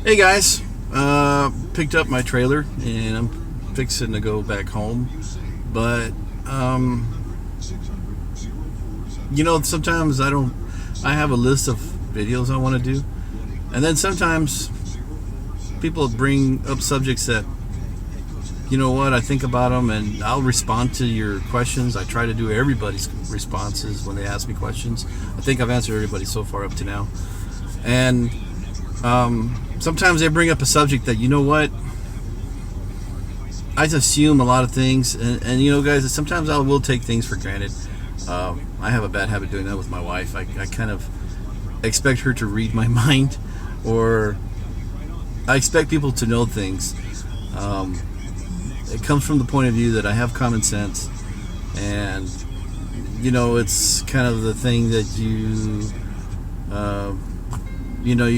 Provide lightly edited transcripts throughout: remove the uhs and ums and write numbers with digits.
Hey guys, picked up my trailer and I'm fixing to go back home. But sometimes I have a list of videos I want to do, and then sometimes people bring up subjects that I think about them and I'll respond to your questions. I try to do everybody's responses when they ask me questions. I think I've answered everybody so far up to now, and sometimes they bring up a subject that I just assume a lot of things, and guys, sometimes I will take things for granted. I have a bad habit doing that with my wife. I kind of expect her to read my mind, or I expect people to know things. It comes from the point of view that I have common sense, and it's kind of the thing that you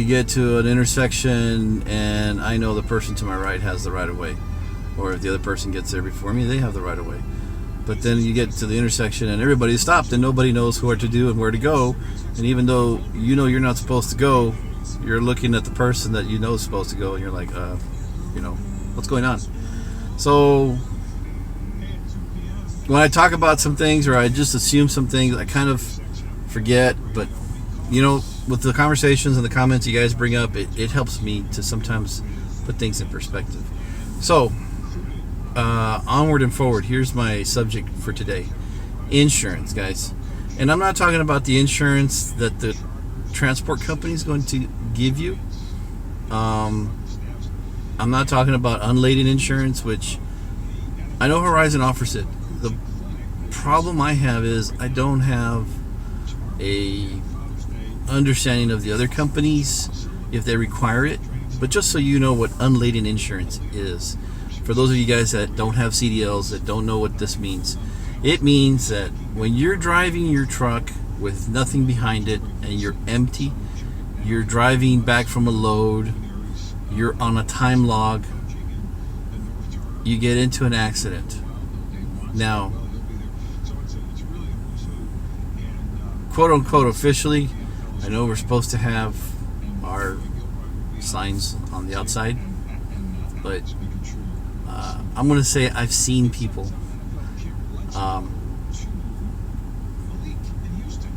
get to an intersection and I know the person to my right has the right of way, or if the other person gets there before me, they have the right of way. But then you get to the intersection and everybody's stopped and nobody knows what to do and where to go, and even though you're not supposed to go, you're looking at the person that is supposed to go, and you're like, what's going on? So when I talk about some things or I just assume some things, I kind of forget. But with the conversations and the comments you guys bring up, it helps me to sometimes put things in perspective. So onward and forward, here's my subject for today: insurance, guys. And I'm not talking about the insurance that the transport company is going to give you. I'm not talking about unladen insurance, which I know Horizon offers it. The problem I have is I don't have a understanding of the other companies if they require it. But just so you know what unladen insurance is, for those of you guys that don't have CDLs, that don't know what this means, it means that when you're driving your truck with nothing behind it and you're empty, you're driving back from a load, you're on a time log, you get into an accident. Now, quote unquote officially, I know we're supposed to have our signs on the outside, but I'm going to say I've seen people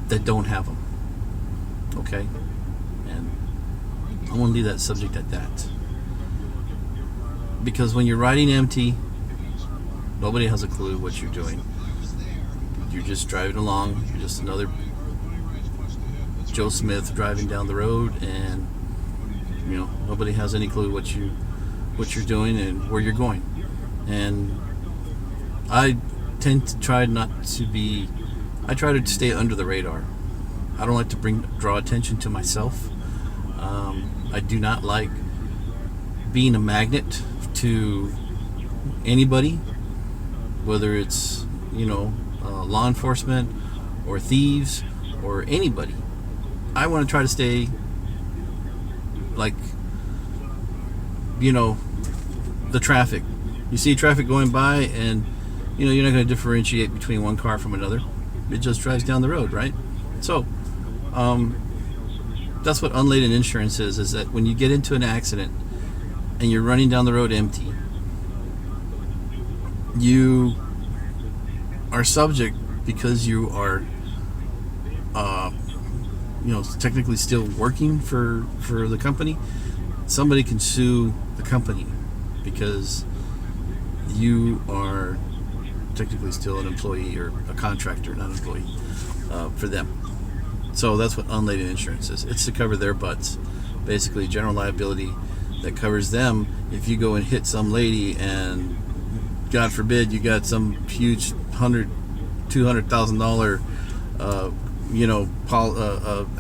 that don't have them. Okay? And I'm going to leave that subject at that. Because when you're riding empty, nobody has a clue what you're doing. You're just driving along. You're just another Joe Smith driving down the road, and nobody has any clue what you're doing and where you're going. And I tend to try I try to stay under the radar. I don't like to draw attention to myself. I do not like being a magnet to anybody, whether it's law enforcement or thieves or anybody. I want to try to stay like the traffic. You see traffic going by, and you're not going to differentiate between one car from another. It just drives down the road, right? So that's what unladen insurance is that when you get into an accident and you're running down the road empty, you are subject, because you are technically still working for the company. Somebody can sue the company because you are technically still an employee or a contractor, not an employee, for them. So that's what unladen insurance is. It's to cover their butts. Basically, general liability that covers them if you go and hit some lady and, God forbid, you got some huge $200,000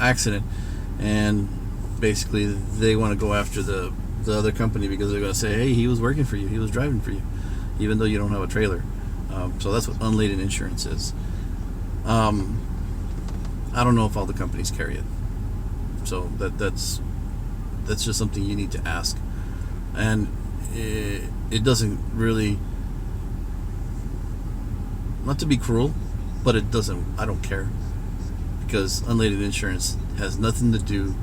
accident, and basically they want to go after the other company because they're going to say, hey, he was working for you, he was driving for you, even though you don't have a trailer. So that's what unladen insurance is. I don't know if all the companies carry it, so that's just something you need to ask. And it doesn't really, not to be cruel, but I don't care, because unladen insurance has nothing to do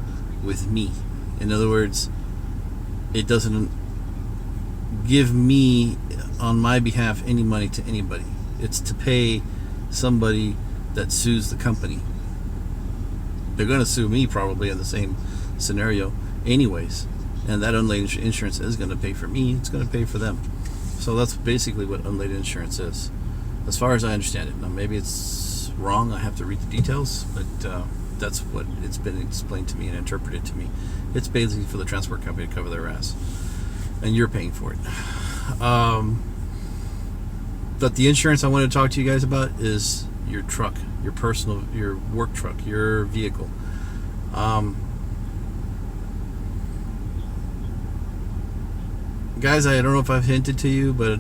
with me. In other words, it doesn't give me on my behalf any money to anybody. It's to pay somebody that sues the company. They're going to sue me probably in the same scenario anyways, and that unladen insurance is going to pay for me. It's going to pay for them. So that's basically what unladen insurance is, as far as I understand it. Now maybe it's wrong, I have to read the details, but that's what it's been explained to me and interpreted to me. It's basically for the transport company to cover their ass, and you're paying for it. But the insurance I want to talk to you guys about is your truck, your work truck, your vehicle. Guys, I don't know if I've hinted to you, but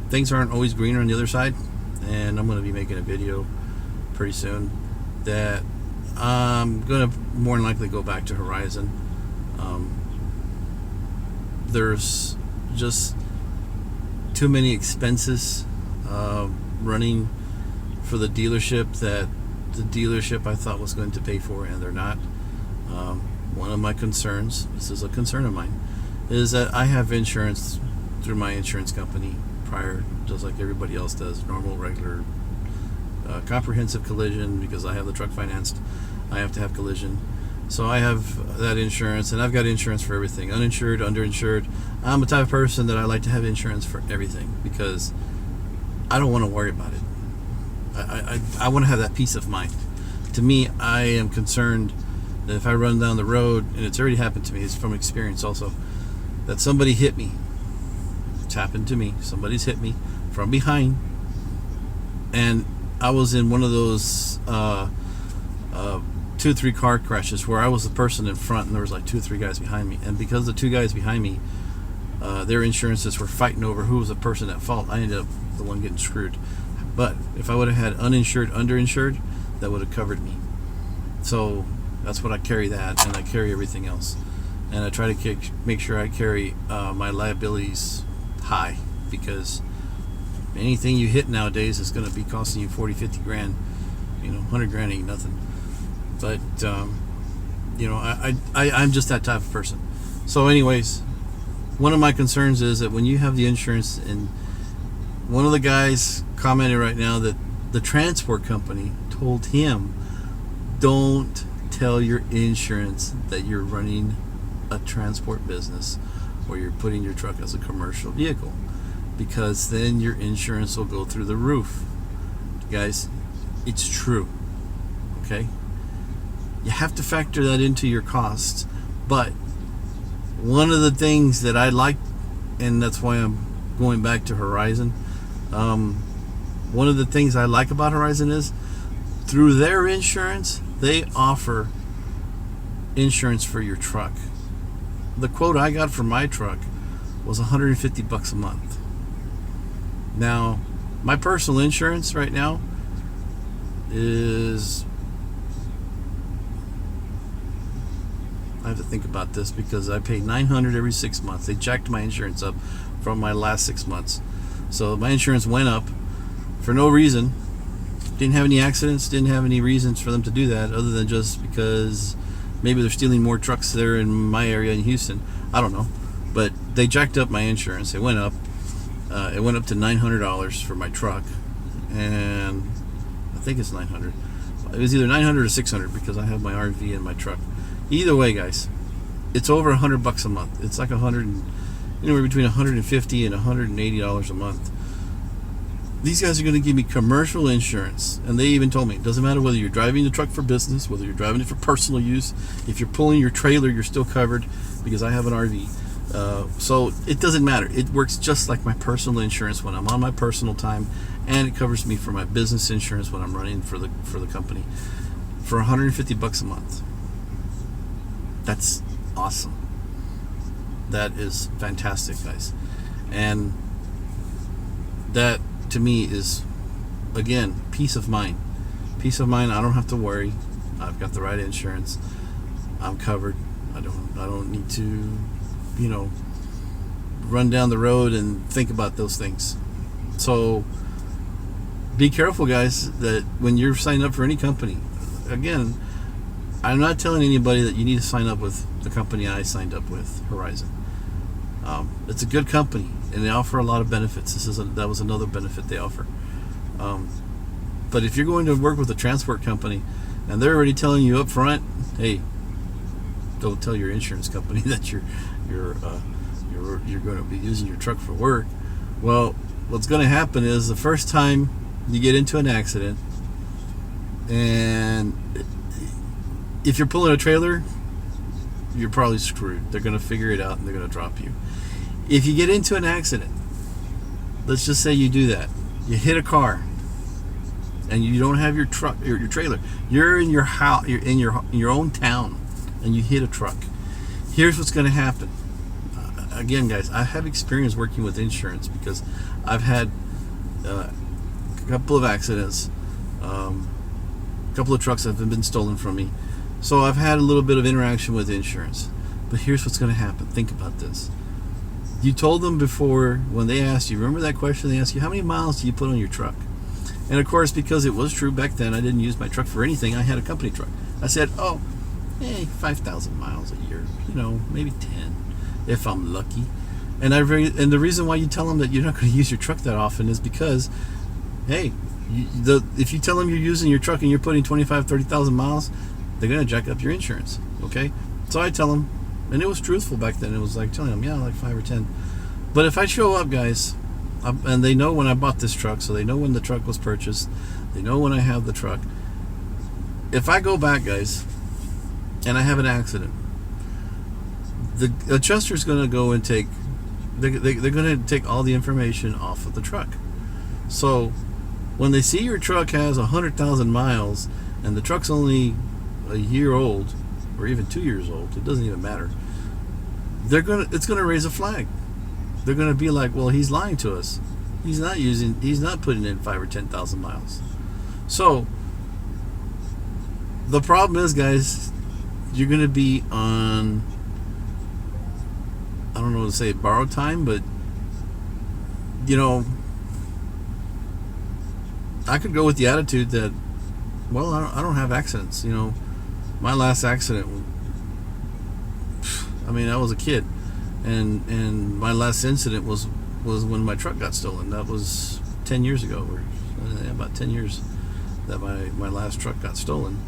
things aren't always greener on the other side, and I'm going to be making a video pretty soon that I'm going to more than likely go back to Horizon. There's just too many expenses running for the dealership that the dealership I thought was going to pay for, and they're not. One of my concerns, this is a concern of mine, is that I have insurance through my insurance company prior, just like everybody else does, normal, regular, comprehensive collision, because I have the truck financed. I have to have collision. So I have that insurance, and I've got insurance for everything, uninsured, underinsured. I'm the type of person that I like to have insurance for everything, because I don't want to worry about it. I want to have that peace of mind. To me, I am concerned that if I run down the road, and it's already happened to me, it's from experience also, that somebody hit me. It's happened to me. Somebody's hit me from behind, and I was in one of those 2 or 3 car crashes where I was the person in front and there was like 2 or 3 guys behind me, and because the 2 guys behind me, their insurances were fighting over who was the person at fault, I ended up the one getting screwed. But if I would have had uninsured, underinsured, that would have covered me. So that's what I carry, that, and I carry everything else, and I try to make sure I carry my liabilities high, because anything you hit nowadays is going to be costing you 40-50 grand. 100 grand ain't nothing. But I'm just that type of person. So anyways, one of my concerns is that when you have the insurance, and one of the guys commented right now that the transport company told him, don't tell your insurance that you're running a transport business or you're putting your truck as a commercial vehicle, because then your insurance will go through the roof. Guys, it's true. Okay? You have to factor that into your costs. But one of the things that I like, and that's why I'm going back to Horizon, one of the things I like about Horizon is through their insurance, they offer insurance for your truck. The quote I got for my truck was $150 a month. Now, my personal insurance right now is, I have to think about this because I pay $900 every 6 months. They jacked my insurance up from my last 6 months. So my insurance went up for no reason. Didn't have any accidents, didn't have any reasons for them to do that other than just because maybe they're stealing more trucks there in my area in Houston. I don't know. But they jacked up my insurance. It went up. It went up to $900 for my truck. And I think it's $900. It was either $900 or $600 because I have my RV and my truck. Either way, guys, it's over $100 a month. It's like anywhere between $150 and $180 a month. These guys are going to give me commercial insurance, and they even told me it doesn't matter whether you're driving the truck for business, whether you're driving it for personal use. If you're pulling your trailer, you're still covered because I have an RV. So it doesn't matter. It works just like my personal insurance when I'm on my personal time, and it covers me for my business insurance when I'm running for the company for $150 a month. That's awesome. That is fantastic, guys. And that to me is, again, peace of mind. Peace of mind. I don't have to worry. I've got the right insurance. I'm covered. I don't need to, run down the road and think about those things. So be careful, guys, that when you're signing up for any company, again, I'm not telling anybody that you need to sign up with the company I signed up with, Horizon. It's a good company, and they offer a lot of benefits. That was another benefit they offer. But if you're going to work with a transport company, and they're already telling you up front, hey, don't tell your insurance company that you're going to be using your truck for work. Well, what's going to happen is the first time you get into an accident, and if you're pulling a trailer, you're probably screwed. They're going to figure it out and they're going to drop you. If you get into an accident, let's just say you do that, you hit a car, and you don't have your truck, your trailer. You're in your house, you're in your own town, and you hit a truck. Here's what's going to happen. Again, guys, I have experience working with insurance because I've had a couple of accidents, a couple of trucks that have been stolen from me. So I've had a little bit of interaction with insurance. But here's what's going to happen. Think about this. You told them before, when they asked you, remember that question they asked you, how many miles do you put on your truck? And of course, because it was true back then, I didn't use my truck for anything. I had a company truck. I said, 5,000 miles a year, maybe 10 if I'm lucky. And the reason why you tell them that you're not going to use your truck that often is because, hey, if you tell them you're using your truck and you're putting 25, 30,000 miles, they're going to jack up your insurance, okay? So I tell them, and it was truthful back then. It was like telling them, like 5 or 10. But if I show up, guys, and they know when I bought this truck, so they know when the truck was purchased, they know when I have the truck. If I go back, guys, and I have an accident, the adjuster's going to go and they're going to take all the information off of the truck. So when they see your truck has 100,000 miles and the truck's only a year old or even 2 years old, it doesn't even matter. It's going to raise a flag. They're going to be like, well, he's lying to us. He's not putting in 5 or 10,000 miles. So the problem is, guys, you're going to be on, I don't know what to say, borrowed time, but I could go with the attitude that, well, I don't have accidents. My last accident, I was a kid, and my last incident was when my truck got stolen. That was 10 years ago, or about 10 years that my last truck got stolen.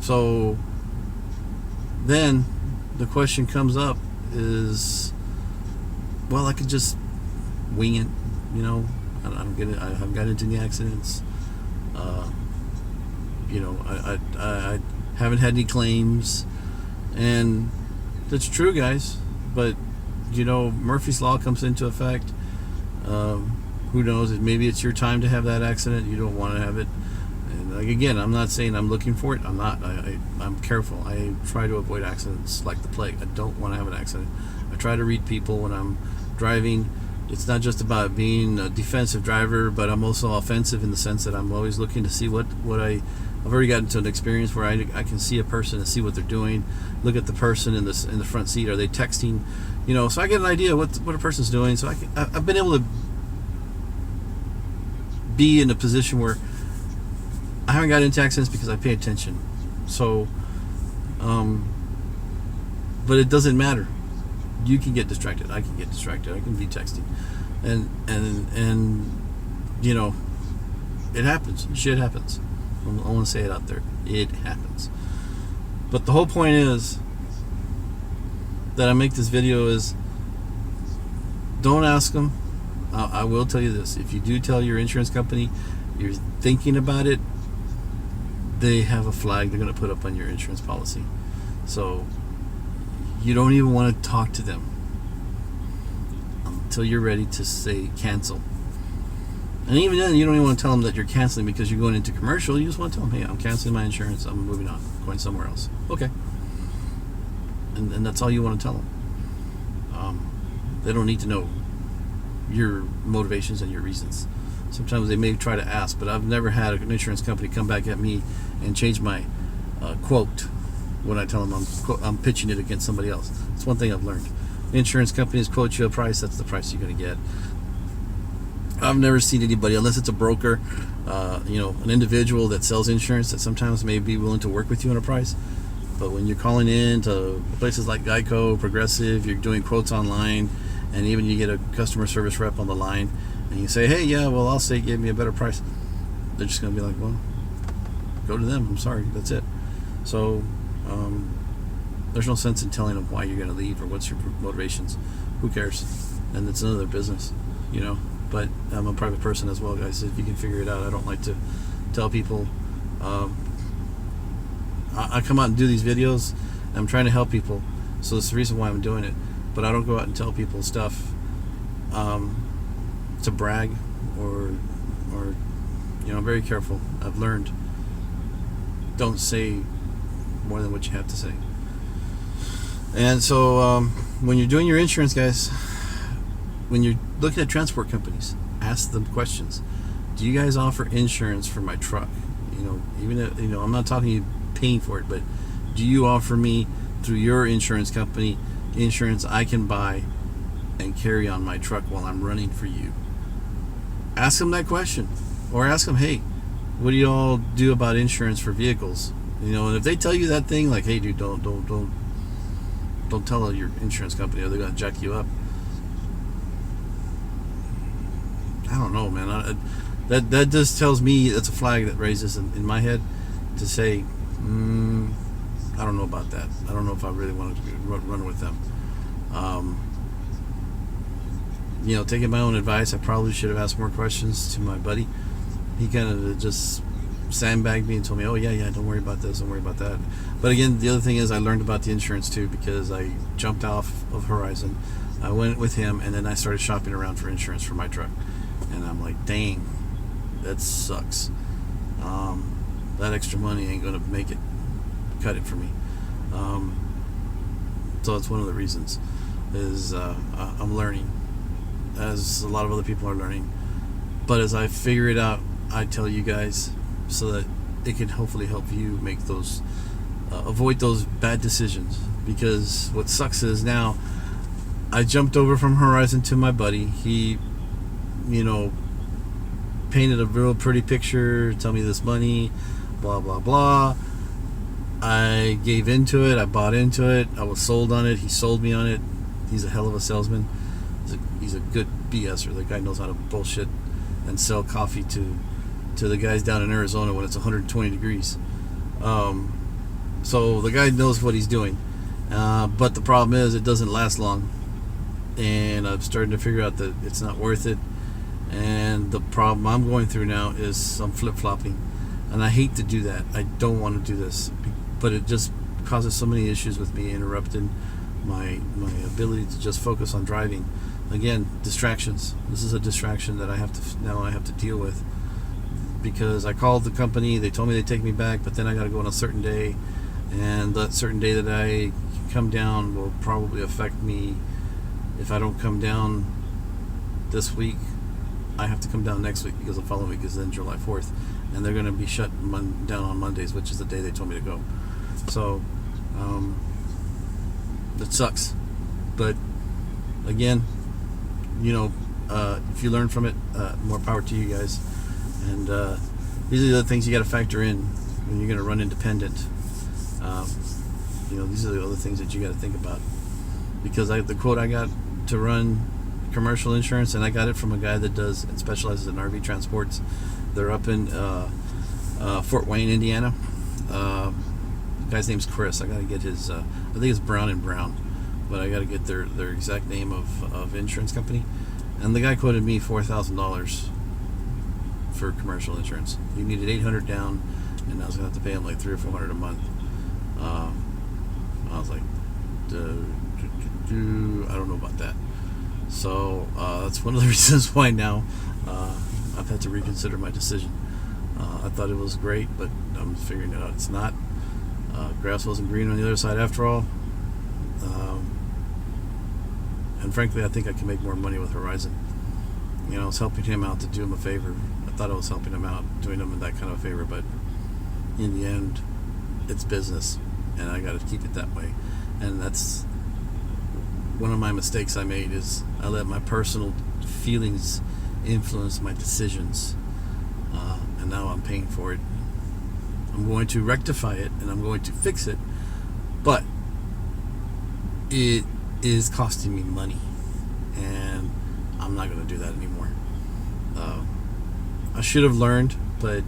So then the question comes up is, well, I could just wing it, I don't get it. I haven't got into any accidents. I haven't had any claims, and that's true, guys. But Murphy's Law comes into effect. Who knows? Maybe it's your time to have that accident. You don't want to have it. And again, I'm not saying I'm looking for it. I'm not. I'm careful. I try to avoid accidents like the plague. I don't want to have an accident. I try to read people when I'm driving. It's not just about being a defensive driver, but I'm also offensive in the sense that I'm always looking to see what I've already gotten to an experience where I can see a person and see what they're doing. Look at the person in the front seat. Are they texting? So I get an idea what a person's doing. So I've been able to be in a position where I haven't got into accidents because I pay attention. So, but it doesn't matter. You can get distracted. I can get distracted. I can be texting, and it happens. Shit happens. I want to say it out there. It happens. But the whole point is that I make this video is, don't ask them. I will tell you this: if you do tell your insurance company you're thinking about it, they have a flag they're going to put up on your insurance policy. So you don't even want to talk to them until you're ready to say cancel. And even then, you don't even want to tell them that you're canceling because you're going into commercial. You just want to tell them, hey, I'm canceling my insurance. I'm moving on, going somewhere else. Okay. And that's all you want to tell them. They don't need to know your motivations and your reasons. Sometimes they may try to ask, but I've never had an insurance company come back at me and change my quote when I tell them I'm pitching it against somebody else. It's one thing I've learned. Insurance companies quote you a price, that's the price you're going to get. I've never seen anybody, unless it's a broker, an individual that sells insurance, that sometimes may be willing to work with you on a price. But when you're calling in to places like Geico, Progressive, you're doing quotes online, and even you get a customer service rep on the line, and you say, hey, yeah, well, Allstate gave me a better price. They're just going to be like, well, go to them. I'm sorry, that's it. So there's no sense in telling them why you're going to leave or what's your motivations. Who cares? And it's none of their business, But I'm a private person as well, guys. If you can figure it out, I don't like to tell people. I come out and do these videos. And I'm trying to help people, so that's the reason why I'm doing it. But I don't go out and tell people stuff to brag or I'm very careful. I've learned, don't say more than what you have to say. And so when you're doing your insurance, guys, when you're looking at transport companies, ask them questions. Do you guys offer insurance for my truck? Even if, I'm not talking you paying for it, but do you offer me through your insurance company insurance I can buy and carry on my truck while I'm running for you? Ask them that question, or ask them, hey, what do you all do about insurance for vehicles? And if they tell you that thing, like, hey, dude, don't tell your insurance company, or they're gonna jack you up. I don't know, man. That just tells me, that's a flag that raises in my head to say, I don't know about that. I don't know if I really wanted to run with them. Taking my own advice, I probably should have asked more questions to my buddy. He kind of just sandbagged me and told me, oh yeah, don't worry about this, don't worry about that. But again, the other thing is I learned about the insurance too, because I jumped off of Horizon. I went with him, and then I started shopping around for insurance for my truck. And I'm like, dang, that sucks. That extra money ain't gonna cut it for me. So that's one of the reasons is I'm learning, as a lot of other people are learning. But as I figure it out, I tell you guys so that it can hopefully help you make those avoid those bad decisions. Because what sucks is now I jumped over from Horizon to my buddy. He painted a real pretty picture, tell me this money, blah blah blah. I gave into it, I bought into it, I was sold on it, he sold me on it. He's a hell of a salesman. He's a good BSer. The guy knows how to bullshit and sell coffee to the guys down in Arizona when it's 120 degrees. So the guy knows what he's doing, but the problem is it doesn't last long, and I'm starting to figure out that it's not worth it. And the problem I'm going through now is I'm flip-flopping, and I hate to do that. I don't want to do this, but it just causes so many issues with me, interrupting my ability to just focus on driving. Again, distractions. This is a distraction that I have to deal with, because I called the company, they told me they'd take me back, but then I got to go on a certain day, and that certain day that I come down will probably affect me. If I don't come down this week, I have to come down next week, because the following week is then July 4th, and they're going to be shut down on Mondays, which is the day they told me to go. So it sucks, but again, if you learn from it, more power to you guys. And these are the other things you got to factor in when you're going to run independent. These are the other things that you got to think about, because the quote I got to run commercial insurance, and I got it from a guy that does and specializes in RV transports. They're up in Fort Wayne, Indiana. The guy's name's Chris. I got to get his I think it's Brown and Brown, but I got to get their exact name of insurance company. And the guy quoted me $4,000 for commercial insurance. He needed $800 down, and I was gonna have to pay him like $300 or $400 a month. I was like, I don't know about that. So that's one of the reasons why now I've had to reconsider my decision. I thought it was great, but I'm figuring it out. It's not. Grass wasn't green on the other side after all. And frankly, I think I can make more money with Horizon. I was helping him out to do him a favor. I thought I was helping him out, doing him that kind of a favor, but in the end, it's business, and I got to keep it that way. And that's one of my mistakes I made, is I let my personal feelings influenced my decisions, and now I'm paying for it. I'm going to rectify it and I'm going to fix it, but it is costing me money, and I'm not going to do that anymore. I should have learned, but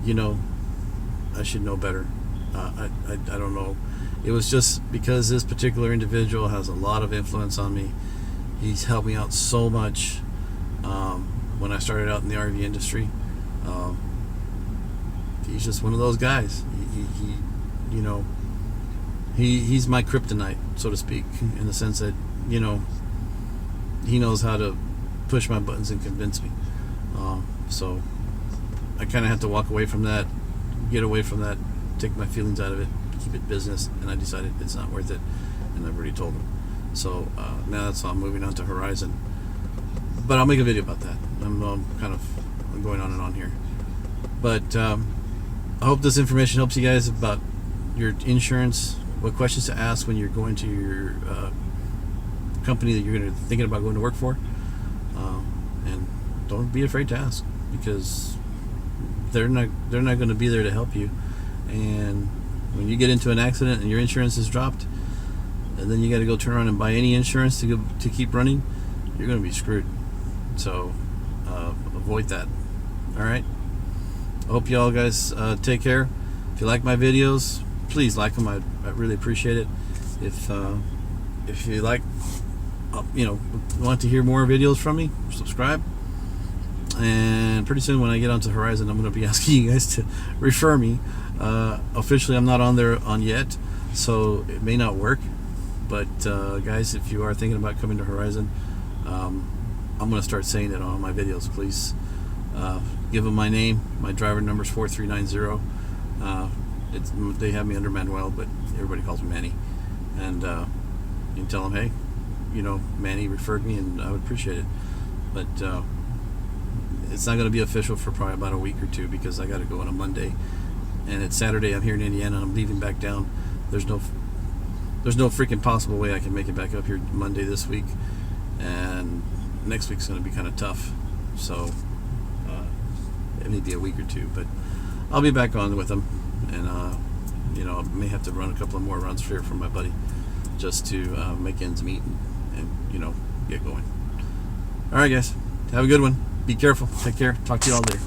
I should know better. I don't know. It was just because this particular individual has a lot of influence on me. He's helped me out so much when I started out in the RV industry. He's just one of those guys. He's my kryptonite, so to speak, in the sense that he knows how to push my buttons and convince me. So I kind of had to walk away from that, get away from that, take my feelings out of it, keep it business, and I decided it's not worth it, and I've already told him. So now that's why I'm moving on to Horizon. But I'll make a video about that. I'm going on and on here. But I hope this information helps you guys about your insurance, what questions to ask when you're going to your company that you're thinking about going to work for, and don't be afraid to ask, because they're not going to be there to help you. And when you get into an accident and your insurance is dropped, and then you got to go turn around and buy any insurance to keep running, you're going to be screwed. So avoid that. All right. I hope y'all guys take care. If you like my videos, please like them. I really appreciate it. If you like, want to hear more videos from me, subscribe. And pretty soon when I get onto Horizon, I'm going to be asking you guys to refer me. Officially, I'm not on there yet, so it may not work. But guys, if you are thinking about coming to Horizon, I'm going to start saying it on my videos. Please give them my name. My driver number is 4390. They have me under Manuel, but everybody calls me Manny. And you can tell them, hey, Manny referred me, and I would appreciate it. But it's not going to be official for probably about a week or two, because I got to go on a Monday, and it's Saturday. I'm here in Indiana, and I'm leaving back down. There's no freaking possible way I can make it back up here Monday this week, and next week's going to be kind of tough. So it may be a week or two, but I'll be back on with them, and I may have to run a couple of more runs here for my buddy, just to make ends meet and get going. All right, guys, have a good one. Be careful. Take care. Talk to you all later.